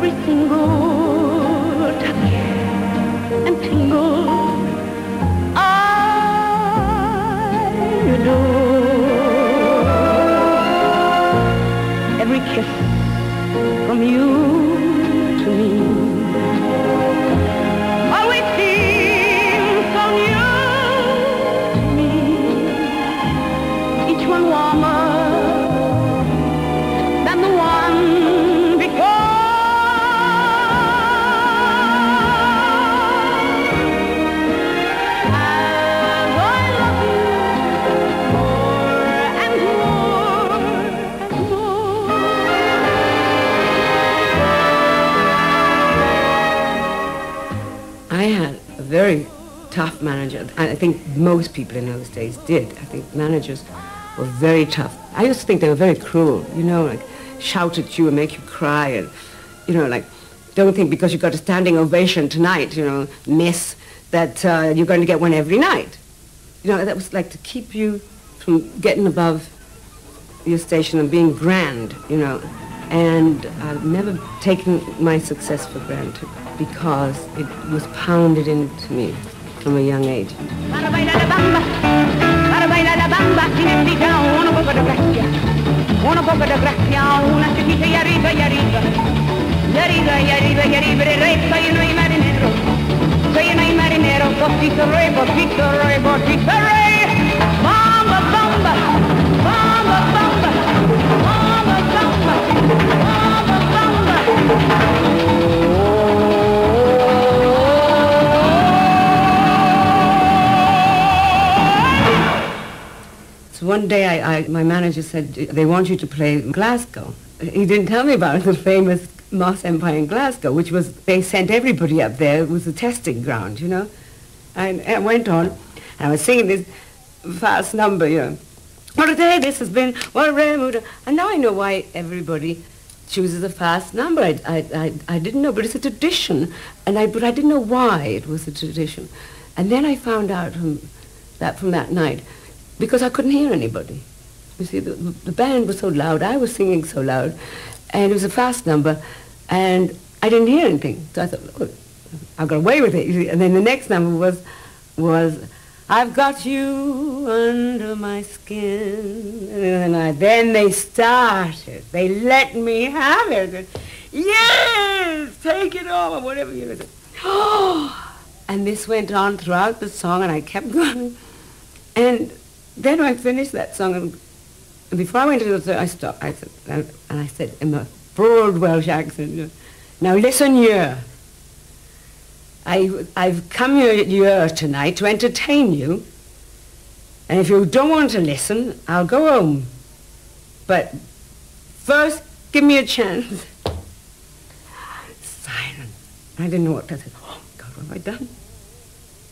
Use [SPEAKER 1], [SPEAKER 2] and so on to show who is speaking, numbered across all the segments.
[SPEAKER 1] every single touch and tingle I adore. Every kiss from you to me always seems so new to me. Each one warmer than the one before. As I love you more and more and more.
[SPEAKER 2] I had a very tough manager. I think most people in those days did. I think managers were very tough. I used to think they were very cruel, you know, like shout at you and make you cry and, you know, like don't think because you got a standing ovation tonight, you know, miss, that you're going to get one every night. You know, that was like to keep you from getting above your station and being grand, you know. And I've never taken my success for granted because it was pounded into me from a young age.
[SPEAKER 1] Para bailar la bamba, si necesita un poco de gracia, una chiquita y arriba, y arriba, y arriba, y arriba, y arriba, y re, soy un marinero, botito re, bamba, bamba, bamba, bamba, bamba, bamba, bamba, bamba.
[SPEAKER 2] So one day my manager said, they want you to play Glasgow. He didn't tell me about the famous Moss Empire in Glasgow, which was, they sent everybody up there. It was a testing ground, you know. And I went on, and I was singing this fast number, you know. What a day this has been, what a rare mood. And now I know why everybody chooses a fast number. I didn't know, but it's a tradition. But I didn't know why it was a tradition. And then I found out from that night, because I couldn't hear anybody. You see, the band was so loud, I was singing so loud, and it was a fast number, and I didn't hear anything. So I thought, oh, I got away with it. You see. And then the next number was I've got you under my skin. And then they started. They let me have it. Yes, take it over, whatever you know. Oh, and this went on throughout the song, and I kept going. And then I finished that song, and before I went to the third, I stopped. I said in a broad Welsh accent, you know, now listen here. I've come here tonight to entertain you, and if you don't want to listen, I'll go home. But first, give me a chance. Silence. I didn't know what to say. Oh, God, what have I done?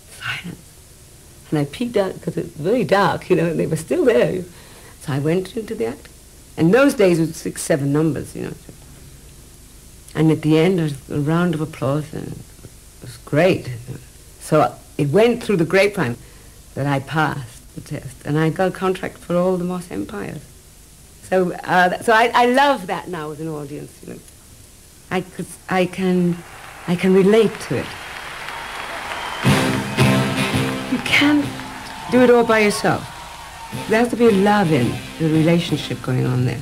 [SPEAKER 2] Silence. And I peeked out because it was very dark, you know, and they were still there. So I went into the act. And those days it was 6, 7 numbers, you know. And at the end, there was a round of applause, and it was great. So it went through the grapevine that I passed the test, and I got a contract for all the Moss Empires. So I love that now as an audience, you know. I can relate to it. You can't do it all by yourself. There has to be love in the relationship going on there.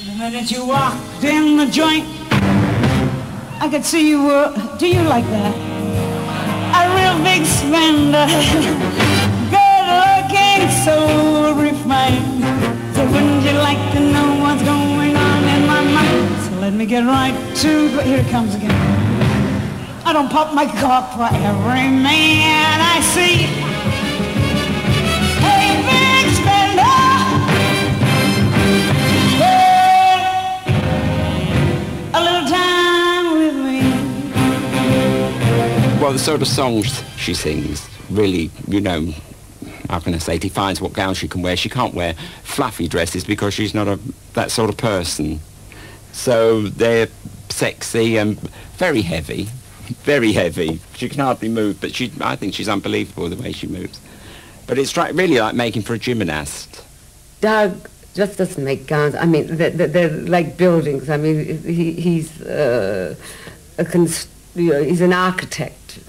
[SPEAKER 3] The minute you walked in the joint, I could see you were, do you like that? A real big spender, good looking, so refined. So wouldn't you like to know what's going on in my mind? So let me get right to, here it comes again. I don't pop my cork for every man I see. Hey, big spender, spend a little time with me.
[SPEAKER 4] Well, the sort of songs she sings really, you know, how can I say, defines what gown she can wear. She can't wear fluffy dresses because she's not that sort of person. So they're sexy and very heavy. Very heavy. She can hardly move, but I think she's unbelievable the way she moves. But it's really like making for a gymnast.
[SPEAKER 2] Doug just doesn't make gowns. I mean, they're like buildings. I mean, he's he's an architect.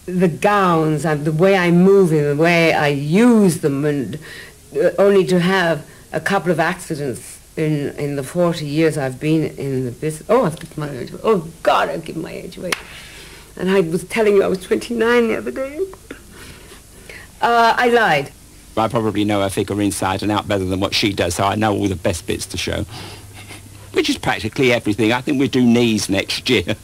[SPEAKER 2] The gowns, the way I move them, the way I use them, and only to have a couple of accidents in the 40 years I've been in the business. Oh, I've given my age away. Oh, God, I've given my age away. And I was telling you I was 29 the other day. I lied.
[SPEAKER 4] I probably know her figure inside and out better than what she does, so I know all the best bits to show. Which is practically everything. I think we'll do knees next year.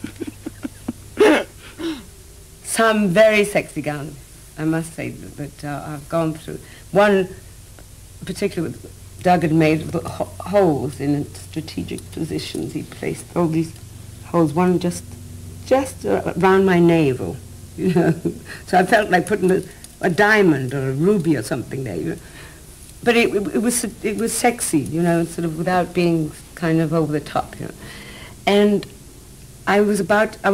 [SPEAKER 2] Some very sexy gowns, I must say, that I've gone through. One particular, Doug had made holes in strategic positions. He placed all these holes, one just around my navel, you know. So I felt like putting a diamond or a ruby or something there, you know. But it was sexy, you know, sort of without being kind of over the top, you know. And I was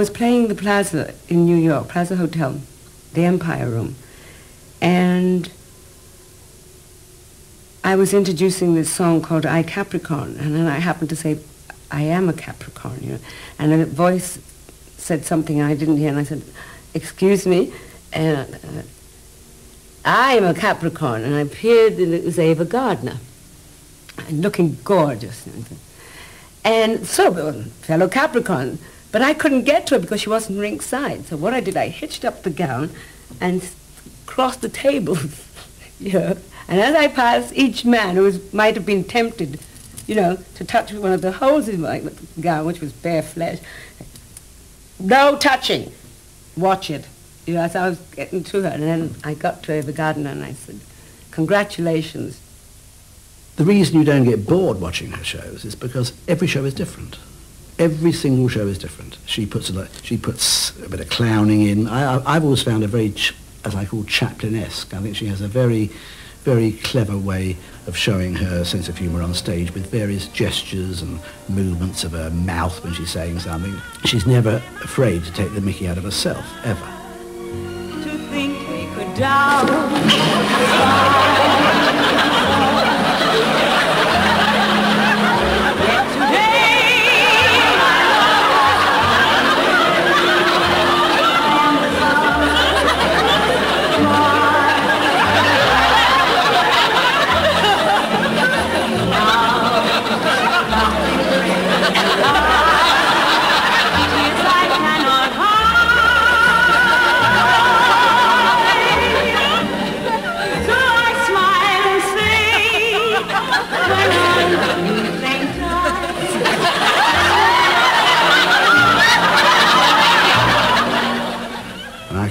[SPEAKER 2] playing the Plaza in New York, Plaza Hotel, the Empire Room, and I was introducing this song called I Capricorn, and then I happened to say, I am a Capricorn, you know, and then a voice said something I didn't hear, and I said, excuse me, and I am a Capricorn, and I appeared, and it was Ava Gardner, and looking gorgeous, and so, fellow Capricorn, but I couldn't get to her because she wasn't ringside. So what I did, I hitched up the gown and crossed the tables, you know. And as I passed each man who might have been tempted, you know, to touch one of the holes in my gown, which was bare flesh, no touching, watch it. You know, as I was getting to her, and then I got to Ava Gardner and I said, congratulations.
[SPEAKER 5] The reason you don't get bored watching her shows is because every show is different. Every single show is different. She puts a bit of clowning in. I've always found her very, as I call, Chaplin-esque. I think she has a very, very clever way of showing her sense of humour on stage with various gestures and movements of her mouth when she's saying something. She's never afraid to take the mickey out of herself, ever.
[SPEAKER 3] To think we could down.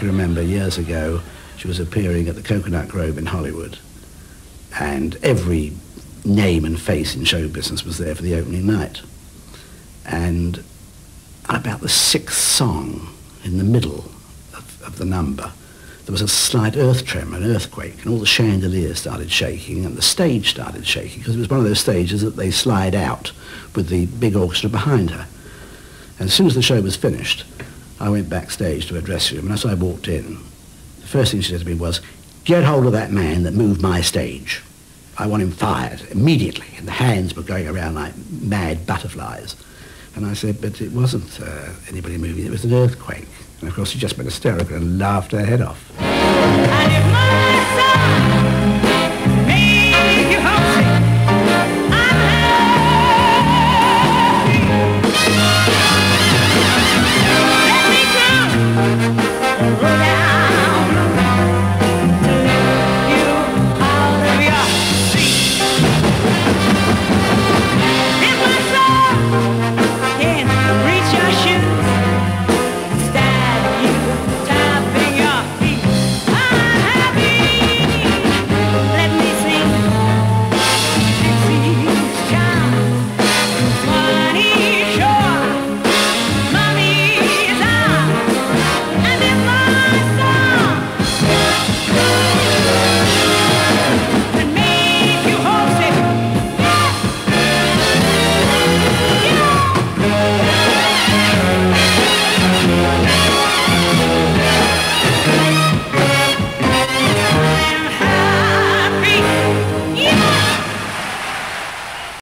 [SPEAKER 5] Remember years ago she was appearing at the Coconut Grove in Hollywood, and every name and face in show business was there for the opening night, and about the sixth song in the middle of the number there was a slight earth tremor, an earthquake, and all the chandeliers started shaking and the stage started shaking, because it was one of those stages that they slide out with the big orchestra behind her. And as soon as the show was finished, I went backstage to her dressing room, and as I walked in, the first thing she said to me was, get hold of that man that moved my stage. I want him fired immediately. And the hands were going around like mad butterflies. And I said, but it wasn't anybody moving, it was an earthquake. And of course she just went hysterical and laughed her head off.
[SPEAKER 3] And if my son